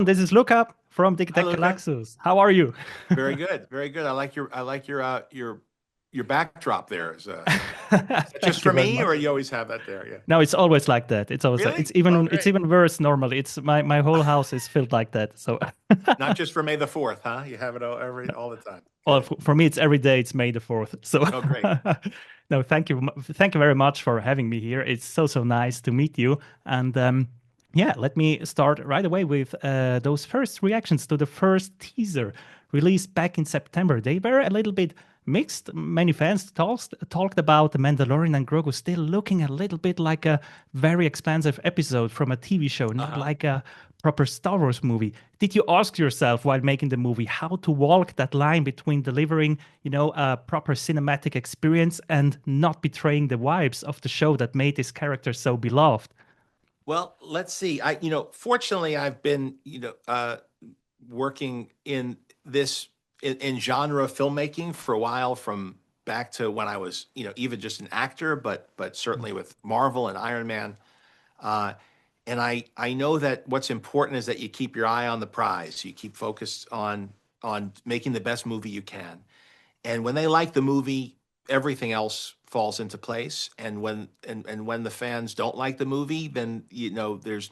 This is Luca from Hi, Tic Luca. Galaxus. How are you? Very good. Very good. I like your backdrop there. Is that just Thank you for very me, much. or you always have that there? Yeah. No, it's always like that. It's always like Really? Oh, it's great. even worse normally. It's my whole house is filled like that. So Not just for May the 4th, huh? You have it all the time. well, Good. for me it's every day. It's May the 4th. So Oh, great. no, thank you very much for having me here. It's so nice to meet you. And yeah, let me start right away with those first reactions to the first teaser released back in September. They were a little bit mixed. Many fans talked about the Mandalorian and Grogu still looking a little bit like a very expensive episode from a TV show, not Uh-huh. like a proper Star Wars movie. Did you ask yourself while making the movie how to walk that line between delivering, a proper cinematic experience and not betraying the vibes of the show that made this character so beloved? Well, let's see. Fortunately, I've been, working in this in genre filmmaking for a while, from back to when I was, even just an actor, but certainly with Marvel and Iron Man. Uh, and I know that what's important is that you keep your eye on the prize. You keep focused on making the best movie you can. And when they like the movie, everything else falls into place. And when the fans don't like the movie, then there's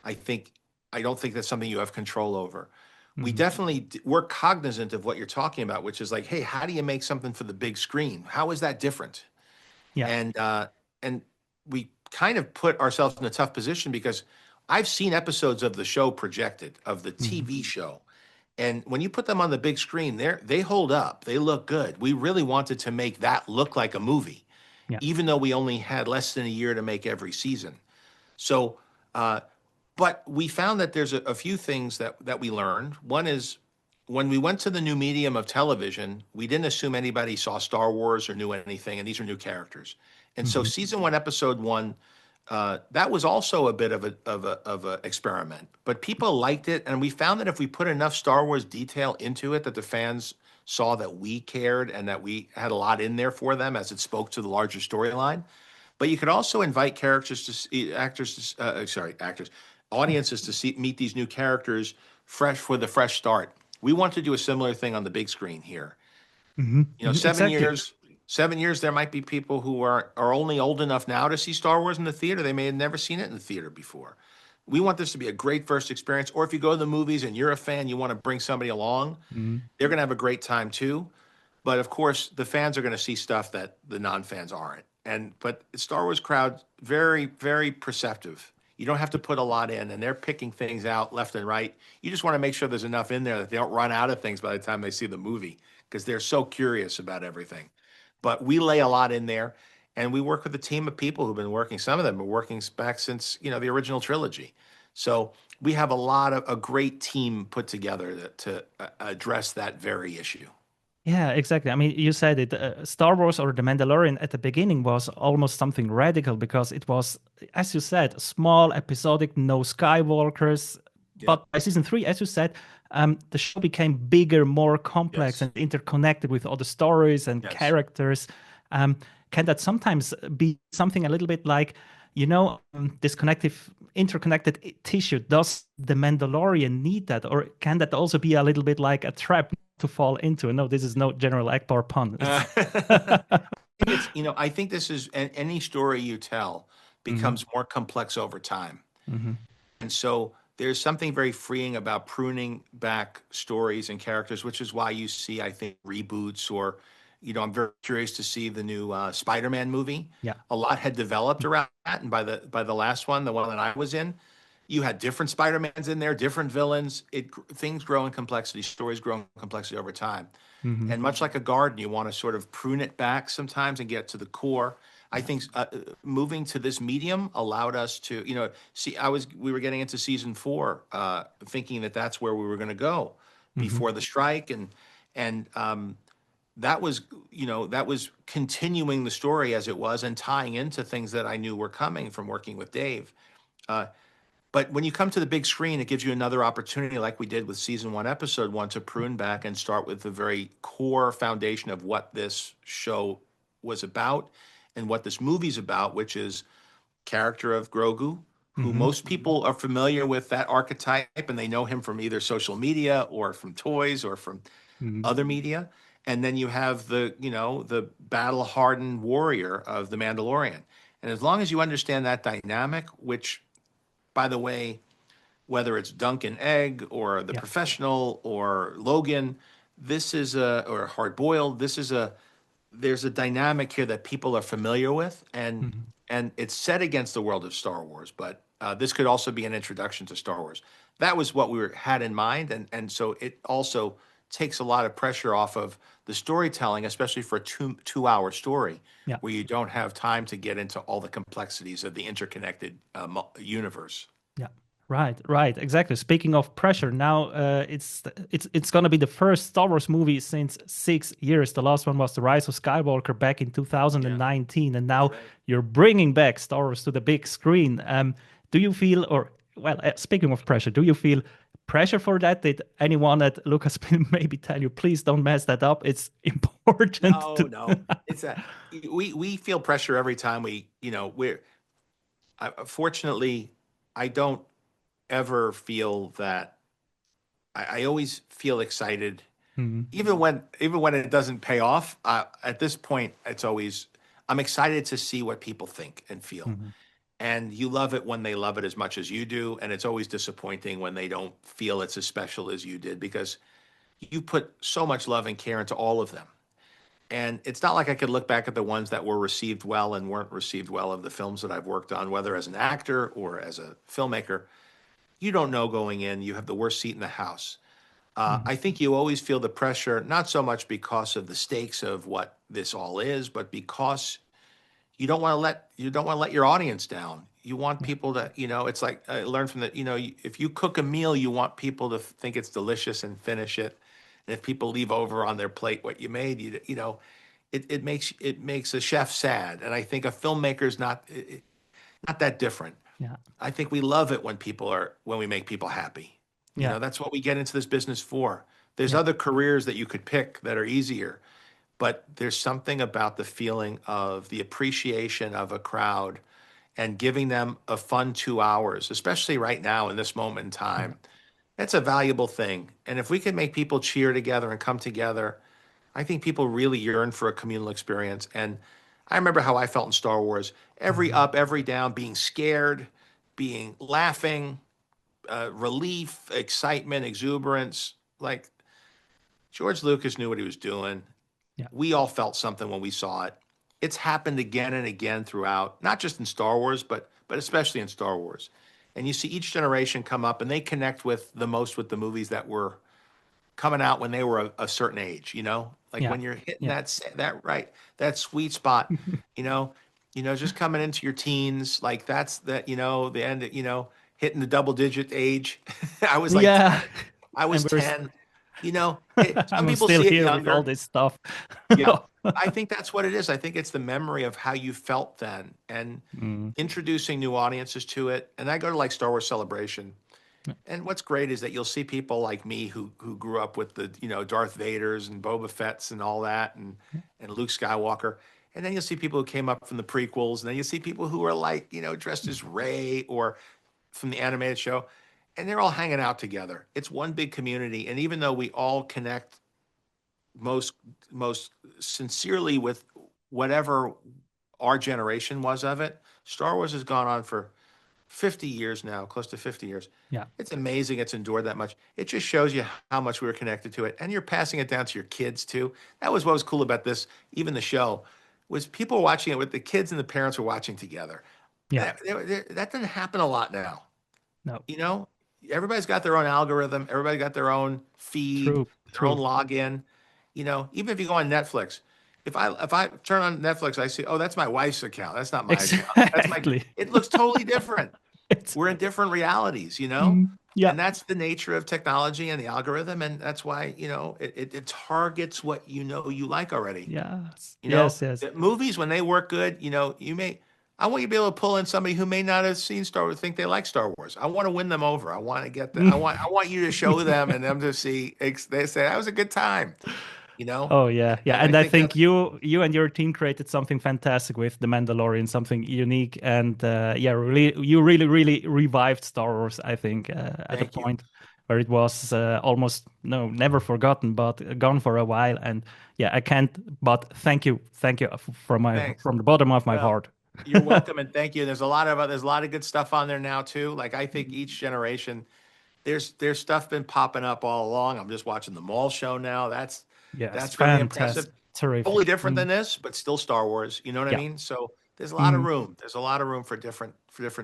I think I don't think that's something you have control over. We Mhm. definitely we're cognizant of what you're talking about, which is like, hey, how do you make something for the big screen? How is that different? Yeah. And we kind of put ourselves in a tough position because I've seen episodes of the show projected, of the Mhm. TV show, and when you put them on the big screen, they hold up. They look good. We really wanted to make that look like a movie, Yeah. even though we only had less than a year to make every season. So, uh, but we found that there's a few things that we learned. One is when we went to the new medium of television, we didn't assume anybody saw Star Wars or knew anything, and these are new characters. And so, Mhm. season one, episode one, that was also a bit of a experiment, but people liked it, and we found that if we put enough Star Wars detail into it, that the fans saw that we cared and that we had a lot in there for them as it spoke to the larger storyline. But you could also invite characters to see, actors, to, sorry, actors, audiences to see meet these new characters fresh with a fresh start. We want to do a similar thing on the big screen here. Mhm. You know, Mhm. seven Exactly. years, 7 years, there might be people who are only old enough now to see Star Wars in the theater. They may have never seen it in the theater before. We want this to be a great first experience. Or if you go to the movies and you're a fan, you want to bring somebody along, Mhm. they're going to have a great time too. But of course, the fans are going to see stuff that the non-fans aren't. But Star Wars crowd very perceptive. You don't have to put a lot in, and they're picking things out left and right. You just want to make sure there's enough in there that they don't run out of things by the time they see the movie, because they're so curious about everything. But we lay a lot in there, and we work with a team of people who've been working. Some of them are working back since the original trilogy. So we have a great team put together to address that very issue. Yeah, exactly. I mean, you said it. Star Wars or The Mandalorian at the beginning was almost something radical because it was, as you said, small, episodic, no Skywalkers. Yep. But by season three, as you said, the show became bigger, more complex, and Yes. interconnected with other stories and Yes. characters. Um, can that sometimes be something a little bit like, this connective, interconnected tissue? Does The Mandalorian need that? Or can that also be a little bit like a trap to fall into? No, this is no General Akbar pun. I think this is any story you tell Hmm. becomes more complex over time. Hmm. And so there's something very freeing about pruning back stories and characters, which is why you see, I think, reboots or, I'm very curious to see the new Spider-Man movie. Yeah. A lot had developed around that, and by the last one, the one that I was in, you had different Spider-Mans in there, different villains. Things grow in complexity, stories grow in complexity over time. Hmm. And much like a garden, you want to sort of prune it back sometimes and get to the core. I Yeah. think moving to this medium allowed us to, see. We were getting into season four, thinking that that's where we were going to go Hmm. before the strike, and that was, that was continuing the story as it was and tying into things that I knew were coming from working with Dave. Uh, but when you come to the big screen, it gives you another opportunity, like we did with season one, episode one, to prune back and start with the very core foundation of what this show was about and what this movie's about, which is character of Grogu, who most people are familiar with that archetype, and they know him from either social media or from toys or from other media. And then you have the battle-hardened warrior of the Mandalorian. And as long as you understand that dynamic, which, by the way, whether it's Duncan Egg or the Yeah. professional or Logan, or hard boiled, there's a dynamic here that people are familiar with, and it's set against the world of Star Wars, but this could also be an introduction to Star Wars. That was what had in mind, and so it also takes a lot of pressure off of the storytelling, especially for a two-hour story, Yeah. where you don't have time to get into all the complexities of the interconnected universe. Yeah. Right, exactly. Speaking of pressure, now it's going to be the first Star Wars movie since 6 years. The last one was The Rise of Skywalker back in 2019, and now you're bringing back Star Wars to the big screen. Do you feel, speaking of pressure, do you feel pressure for that? Did anyone at Lucasfilm maybe tell you, please don't mess that up? It's important. No. It's we feel pressure every time fortunately, I don't ever feel that. I always feel excited, even when it doesn't pay off. At this point, I'm excited to see what people think and feel. And you love it when they love it as much as you do, and it's always disappointing when they don't feel it's as special as you did, because you put so much love and care into all of them. And it's not like I could look back at the ones that were received well and weren't received well of the films that I've worked on, whether as an actor or as a filmmaker. You don't know going in. You have the worst seat in the house. I think you always feel the pressure, not so much because of the stakes of what this all is, but because you don't want to let your audience down. You want people to, it's like I learned from if you cook a meal, you want people to think it's delicious and finish it. And if people leave over on their plate what you made, it makes a chef sad. And I think a filmmaker's not that different. Yeah. I think we love it when we make people happy. That's what we get into this business for. There's other careers that you could pick that are easier, but there's something about the feeling of the appreciation of a crowd and giving them a fun 2 hours, especially right now in this moment in time. That's a valuable thing. And if we can make people cheer together and come together, I think people really yearn for a communal experience. And I remember how I felt in Star Wars, every up, every down, being scared, being laughing, relief, excitement, exuberance. Like, George Lucas knew what he was doing. Yeah. We all felt something when we saw it. It's happened again and again throughout, not just in Star Wars, but especially in Star Wars. And you see each generation come up and they connect with the movies that were coming out when they were a certain age, when you're hitting that sweet spot, just coming into your teens, like that's the end, hitting the double digit age. I was like, I was 10, some I'm people still see it here younger. with all this stuff. I think that's what it is. I think it's the memory of how you felt then and introducing new audiences to it. And I go to like Star Wars Celebration. And what's great is that you'll see people like me who grew up with the, Darth Vaders and Boba Fett's and all that and Luke Skywalker. And then you'll see people who came up from the prequels. And then you'll see people who are like, dressed as Rey or from the animated show. And they're all hanging out together. It's one big community. And even though we all connect most sincerely with whatever our generation was of it, Star Wars has gone on for 50 years now, close to 50 years. Yeah. It's amazing it's endured that much. It just shows you how much we were connected to it. And you're passing it down to your kids too. That was what was cool about this, even the show, was people watching it with the kids and the parents were watching together. Yeah. That doesn't happen a lot now. No. Everybody's got their own algorithm. Everybody got their own feed, their own login. Even if you go on Netflix, if I turn on Netflix, I see, oh, that's my wife's account. That's not my account. That's it looks totally different. We're in different realities, Yeah. And that's the nature of technology and the algorithm. And that's why, it targets what you like already. Yes. The movies, when they work good, I want you to be able to pull in somebody who may not have seen Star Wars, think they like Star Wars. I want to win them over. I want to get them. I want you to show them and them to see. They say that was a good time. you know? Oh yeah, yeah, And I and I think think that's you and your team created something fantastic with the Mandalorian, something unique, and yeah, really, you really revived Star Wars. I think at a thank you. point where it was almost no, never forgotten, but gone for a while. And yeah, I can't but thank you Thanks. from the bottom of my Well, heart. you're welcome and thank you. There's a lot of good stuff on there now too. Like I think each generation there's stuff been popping up all along. I'm just watching the mall show now. Yes, That's really impressive. fantastic, terrific. Totally different than this, but still Star Wars. You know what I Yeah. mean? So there's a lot of Mhm. room. There's a lot of room for different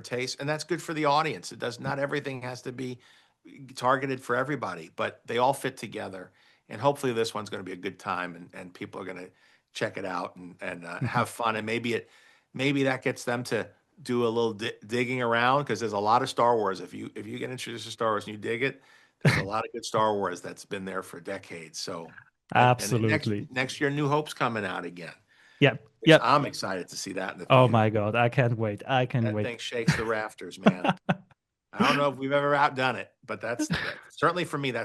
tastes, and that's good for the audience. It does not everything has to be targeted for everybody, but they all fit together. And hopefully this one's going to be a good time, and people are going to check it out and Mhm. have fun. And maybe that gets them to do a little digging around because there's a lot of Star Wars. If you get introduced to Star Wars and you dig it, there's a lot of good Star Wars that's been there for decades. So and Absolutely. next year, New Hope's coming out again. Yep. Yep. I'm excited to see that in the Oh theater. my God, I can't wait. I can That wait. thing shakes the rafters, man. I don't know if we've ever outdone it, but that's certainly for me. That's